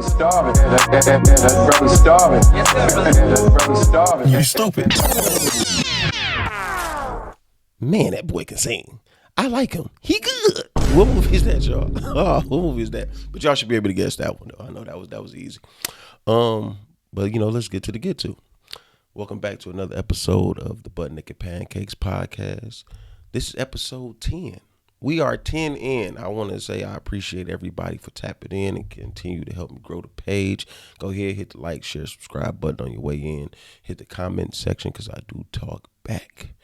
Starving. That brother starving. That brother starving. You stupid. Man, that boy can sing. I like him. He good. What movie is that, y'all? Oh, what movie is that? But y'all should be able to guess that one, though. I know that was easy. But let's get to the get to. Welcome back to another episode of the Butt Naked Pancakes podcast. This is episode 10. We are 10 in. I want to say I appreciate everybody for tapping in and continue to help me grow the page. Go ahead, hit the like, share, subscribe button on your way in. Hit the comment section because I do talk back.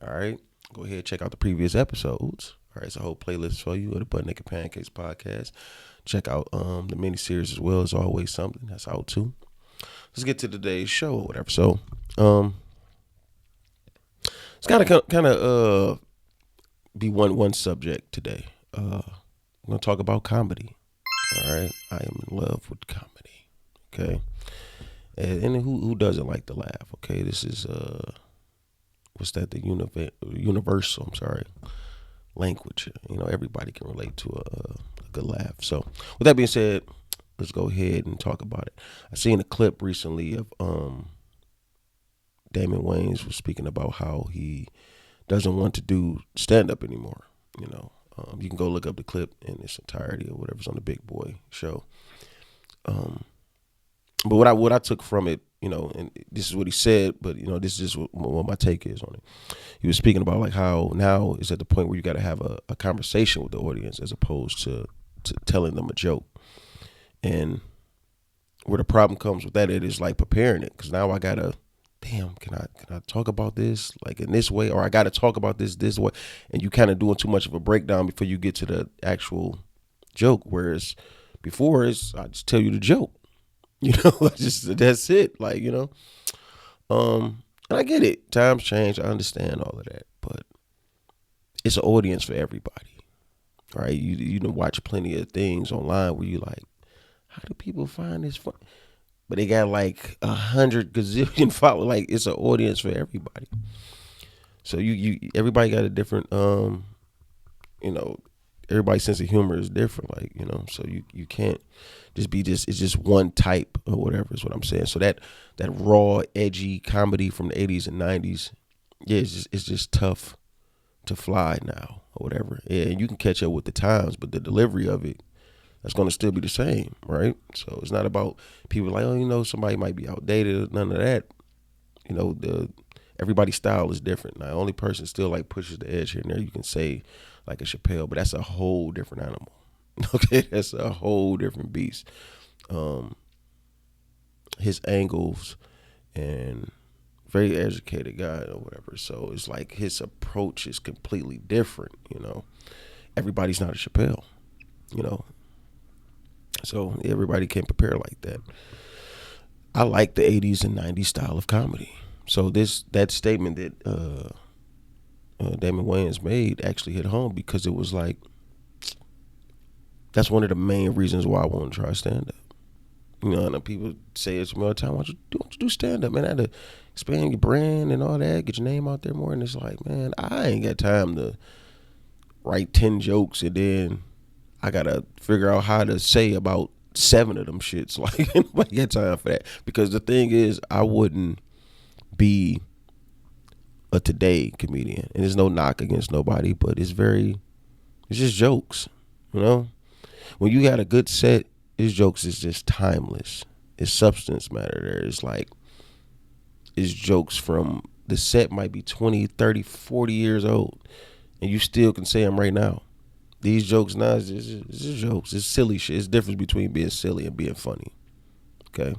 All right. Go ahead, check out the previous episodes. All right, it's a whole playlist for you of the Butt Naked Pancakes podcast. Check out the mini-series as well. As always something that's out too. Let's get to today's show or whatever. So, it's kind of be one subject today. I'm gonna talk about comedy. All right, I am in love with comedy. Okay, and who doesn't like to laugh? Okay, this is what's that? The universal. I'm sorry, language. Everybody can relate to a good laugh. So, with that being said, let's go ahead and talk about it. I seen a clip recently of Damon Wayans was speaking about how he doesn't want to do stand-up anymore. You can go look up the clip in its entirety or whatever's on the Big Boy show. But what I took from it, and this is what he said, but this is just what my take is on it. He was speaking about like how now is at the point where you got to have a conversation with the audience as opposed to telling them a joke. And where the problem comes with that, it is like preparing it, because now I gotta, can I talk about this like in this way, or I gotta talk about this way, and you kind of doing too much of a breakdown before you get to the actual joke. Whereas before, I just tell you the joke, that's it, and I get it. Times change. I understand all of that, but it's an audience for everybody, right? You watch plenty of things online where you like, how do people find this fun? But they got like 100 gazillion followers. Like, it's an audience for everybody. So everybody got a different, everybody's sense of humor is different. So you can't just be it's just one type or whatever is what I'm saying. So that raw, edgy comedy from the 80s and 90s, yeah, it's just tough to fly now or whatever. Yeah, and you can catch up with the times, but the delivery of it, that's going to still be the same, right? So it's not about people like, somebody might be outdated, none of that. Everybody's style is different. Now, the only person still like pushes the edge here and there, you can say like a Chappelle, but that's a whole different animal. Okay, that's a whole different beast. His angles and very educated guy or whatever. So it's like his approach is completely different, Everybody's not a Chappelle, So everybody can't prepare like that. I like the 80s and 90s style of comedy. So that statement that Damon Wayans made actually hit home, because it was like, that's one of the main reasons why I want to try stand-up. And people say it to me all the time, why don't you do stand-up, man? I had to expand your brand and all that, get your name out there more. And it's like, man, I ain't got time to write 10 jokes and then I gotta figure out how to say about 7 of them shits. Like, nobody got time for that. Because the thing is, I wouldn't be a today comedian. And there's no knock against nobody, but it's just jokes, When you got a good set, his jokes is just timeless. It's substance matter there. It's jokes from, the set might be 20, 30, 40 years old, and you still can say them right now. These jokes now is just jokes. It's silly shit. It's the difference between being silly and being funny. Okay.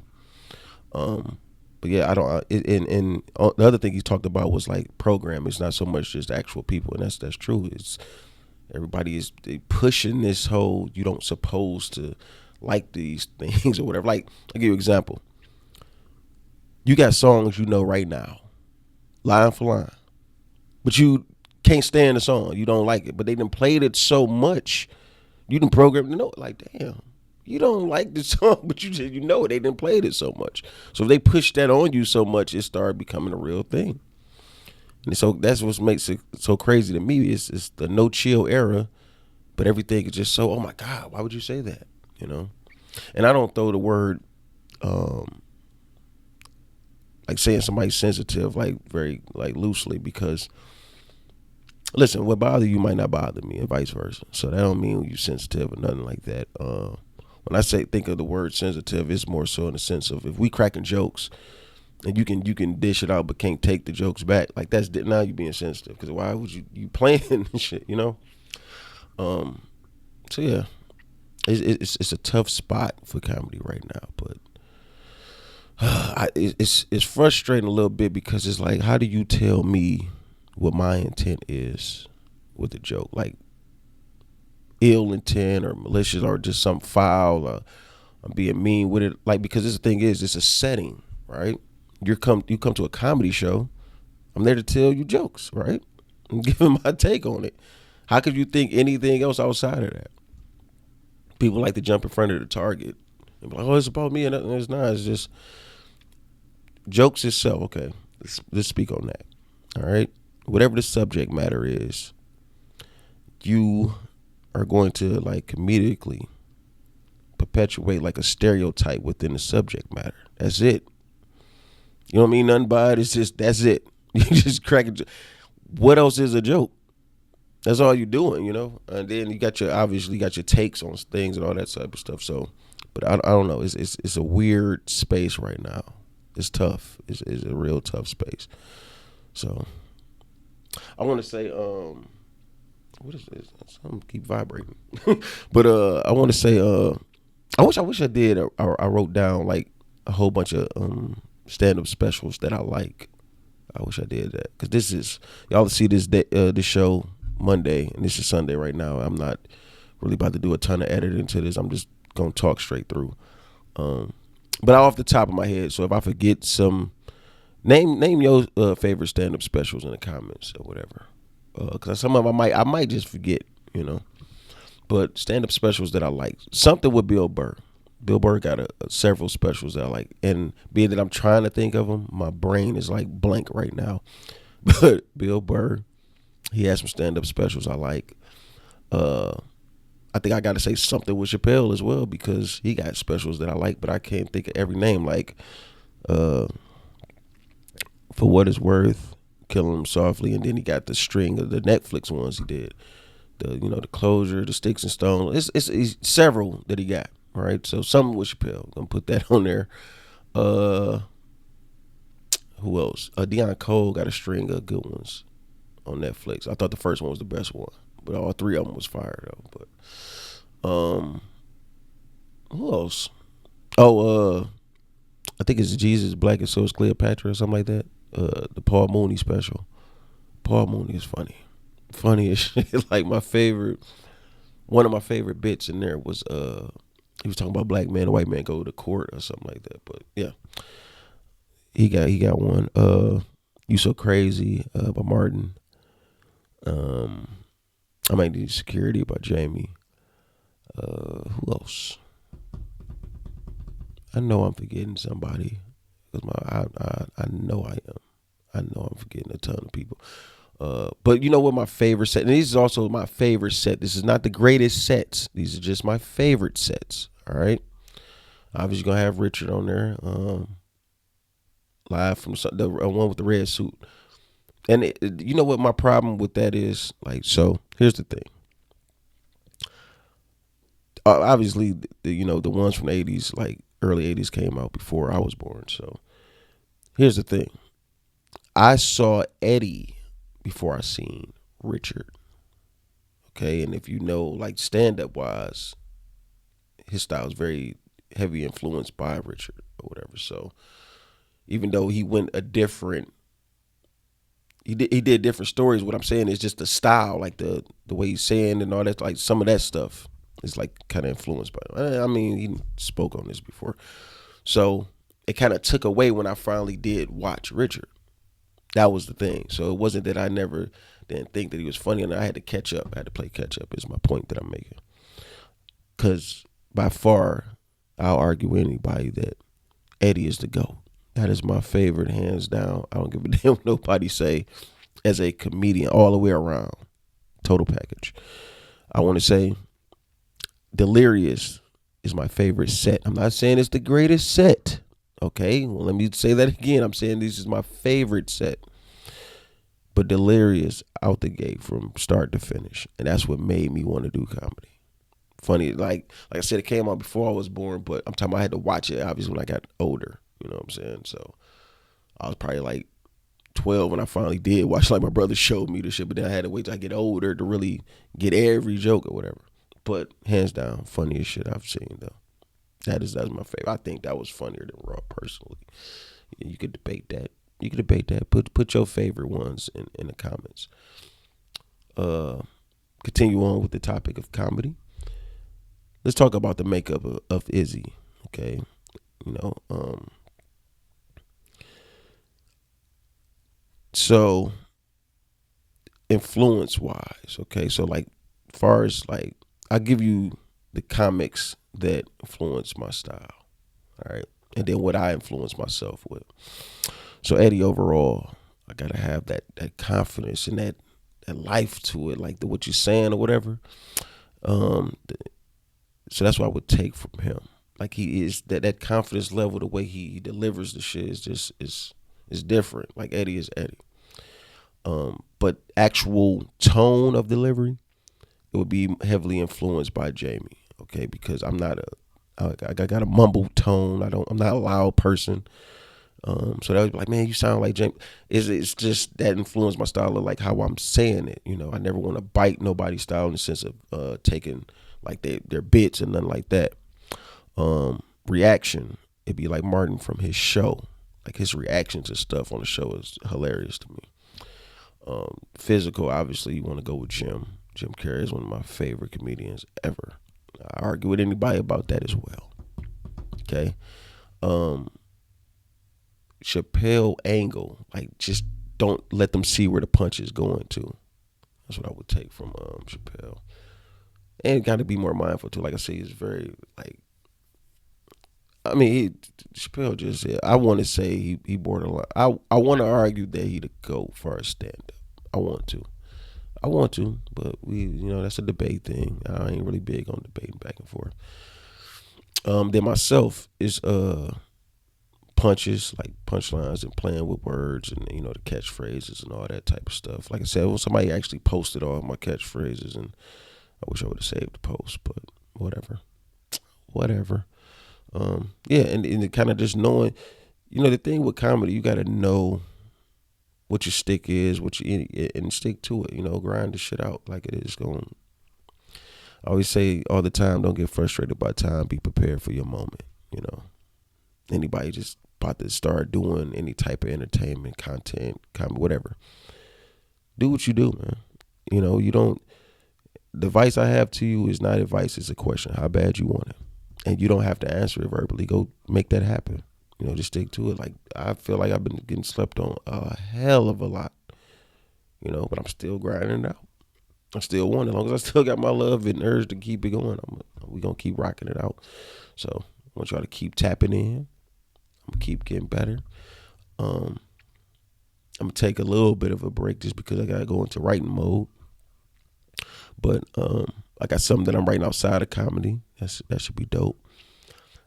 But yeah, I don't. And the other thing he talked about was like program. It's not so much just actual people, and that's true. It's everybody is pushing this whole, you don't supposed to like these things or whatever. Like, I'll give you an example. You got songs right now, line for line, but you can't stand the song. You don't like it, but they done played it so much. You done programmed to know it. Like, damn, you don't like the song, but you know it. They done played it so much. So if they push that on you so much, it started becoming a real thing. And so that's what makes it so crazy to me. It's the no chill era, but everything is just so, oh my God, why would you say that? And I don't throw the word like saying somebody's sensitive like very like loosely, because listen, what bother you might not bother me, and vice versa. So that don't mean you sensitive or nothing like that. When I say think of the word sensitive, it's more so in the sense of if we cracking jokes and you can dish it out but can't take the jokes back, like that's now you being sensitive, because why would you playing and shit, you know? So yeah, it's a tough spot for comedy right now, but it's frustrating a little bit, because it's like, how do you tell me what my intent is with a joke? Like ill intent or malicious or just some foul, or I'm being mean with it. Like, because this thing is, it's a setting, right? You come to a comedy show. I'm there to tell you jokes, right? I'm giving my take on it. How could you think anything else outside of that? People like to jump in front of the target and be like, "Oh, it's about me," and it's not. It's just jokes itself. Okay, let's speak on that. All right, whatever the subject matter is, you are going to like comedically perpetuate like a stereotype within the subject matter. That's it. You don't mean nothing by it. It's just, that's it. You just crack it. What else is a joke? That's all you're doing, you know. And then you got obviously got your takes on things and all that type of stuff. So, but I don't know. It's a weird space right now. It's tough. It's a real tough space. So, I want to say, what is this? Something keep vibrating. But I want to say, I wish I did. I wrote down like a whole bunch of stand-up specials that I like. I wish I did that, because this is, y'all see this show Monday, and this is Sunday right now. I'm not really about to do a ton of editing to this. I'm just gonna talk straight through. But off the top of my head, so if I forget some, name your favorite stand-up specials in the comments or whatever. Because some of them I might just forget, you know. But stand-up specials that I like, something with Bill Burr. Bill Burr got several specials that I like, and being that I'm trying to think of them, my brain is like blank right now. But Bill Burr, he has some stand-up specials I like. I think I got to say something with Chappelle as well, because he got specials that I like, but I can't think of every name. Like, For What It's Worth, Killing Him Softly, and then he got the string of the Netflix ones he did. The Closure, the Sticks and Stones. It's several that he got. All right, so something with Chappelle. Gonna put that on there. Who else? Deion Cole got a string of good ones on Netflix. I thought the first one was the best one, but all three of them was fire though. But who else? Oh, I think it's Jesus Black and So Is Cleopatra or something like that. The Paul Mooney special. Paul Mooney is funny as shit. Like one of my favorite bits in there was he was talking about black man and white man go to court or something like that. But yeah, he got one. You So Crazy by Martin. I Might Need Security by Jamie. Who else? I know I'm forgetting somebody, because I know I am. I know I'm forgetting a ton of people. But you know what my favorite set, and this is also my favorite set. This is not the greatest sets. These are just my favorite sets. All right. Obviously gonna have Richard on there, live from the one with the red suit. And you know what my problem with that is? Like, so here's the thing. Obviously, the ones from the 80s, like early 80s, came out before I was born. So here's the thing. I saw Eddie before I seen Richard. Okay, and if you know, like stand-up wise, his style is very heavy influenced by Richard or whatever. So even though he went a different, he did different stories. What I'm saying is just the style, like the way he's saying and all that, like some of that stuff is like kind of influenced by him. I mean, he spoke on this before. So it kind of took away when I finally did watch Richard. That was the thing. So it wasn't that I didn't think that he was funny, and I had to catch up. I had to play catch up is my point that I'm making. Because by far, I'll argue with anybody that Eddie is the GOAT. That is my favorite, hands down. I don't give a damn what nobody say, as a comedian all the way around. Total package. I want to say Delirious is my favorite set. I'm not saying it's the greatest set. Okay, well, let me say that again. I'm saying this is my favorite set. But Delirious out the gate from start to finish, and that's what made me want to do comedy. Funny, like I said, it came out before I was born, but I'm talking about I had to watch it obviously when I got older. You know what I'm saying? So I was probably like 12 when I finally did watch. Like my brother showed me the shit, but then I had to wait till I get older to really get every joke or whatever. But hands down, funniest shit I've seen though. That's my favorite. I think that was funnier than Raw personally. You could debate that. You could debate that. Put your favorite ones in the comments. Continue on with the topic of comedy. Let's talk about the makeup of Izzy. Okay, so influence wise, okay, so like far as like I'll give you the comics that influence my style, all right, and then what I influence myself with. So Eddie, overall, I gotta have that confidence and that life to it, like what you're saying or whatever. So that's what I would take from him. Like he is that confidence level, the way he delivers the shit is just is different. Like Eddie is Eddie. But actual tone of delivery, it would be heavily influenced by Jamie. Okay, because I got a mumble tone. I'm not a loud person. So that was like, man, you sound like Jamie. It's just that influenced my style of like how I'm saying it. I never want to bite nobody's style in the sense of taking like their bits and nothing like that. Reaction, it'd be like Martin from his show. Like his reaction to stuff on the show is hilarious to me. Physical, obviously, you want to go with Jim. Jim Carrey is one of my favorite comedians ever. I argue with anybody about that as well. Okay. Chappelle angle, like just don't let them see where the punch is going to. That's what I would take from Chappelle. And got to be more mindful too. Like I say, he's very like. I mean, Chappelle just. I want to say he borderline. I want to argue that he the GOAT for a stand up. I want to, but that's a debate thing. I ain't really big on debating back and forth. Then myself is punches, like punchlines and playing with words and the catchphrases and all that type of stuff. Like I said, well, somebody actually posted all my catchphrases, and I wish I would have saved the post, but whatever. Yeah, and kind of just knowing, the thing with comedy, you got to know what your stick is, and stick to it. Grind the shit out like it is going. I always say all the time, don't get frustrated by time. Be prepared for your moment. Anybody just about to start doing any type of entertainment, content, comedy, whatever. Do what you do, man. You don't. The advice I have to you is not advice; it's a question. How bad you want it, and you don't have to answer it verbally. Go make that happen. Just stick to it. Like I feel like I've been getting slept on a hell of a lot. But I'm still grinding it out. I still want it. As long as I still got my love and urge to keep it going, we gonna keep rocking it out. So I want y'all to keep tapping in. I'm gonna keep getting better. I'm gonna take a little bit of a break just because I gotta go into writing mode. But I got something that I'm writing outside of comedy. That should be dope.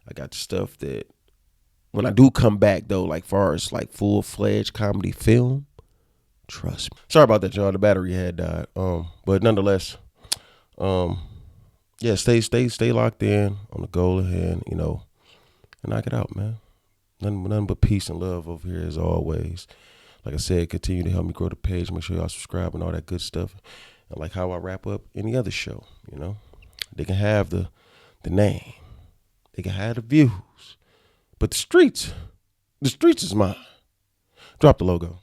I got the stuff that when I do come back though, like far as like full-fledged comedy film, trust me. Sorry about that, y'all. The battery had died. But nonetheless, yeah, stay locked in on the goal ahead, and knock it out, man. Nothing but peace and love over here as always. Like I said, continue to help me grow the page. Make sure y'all subscribe and all that good stuff. And like how I wrap up any other show, they can have the name, they can have the views, but the streets is mine. Drop the logo.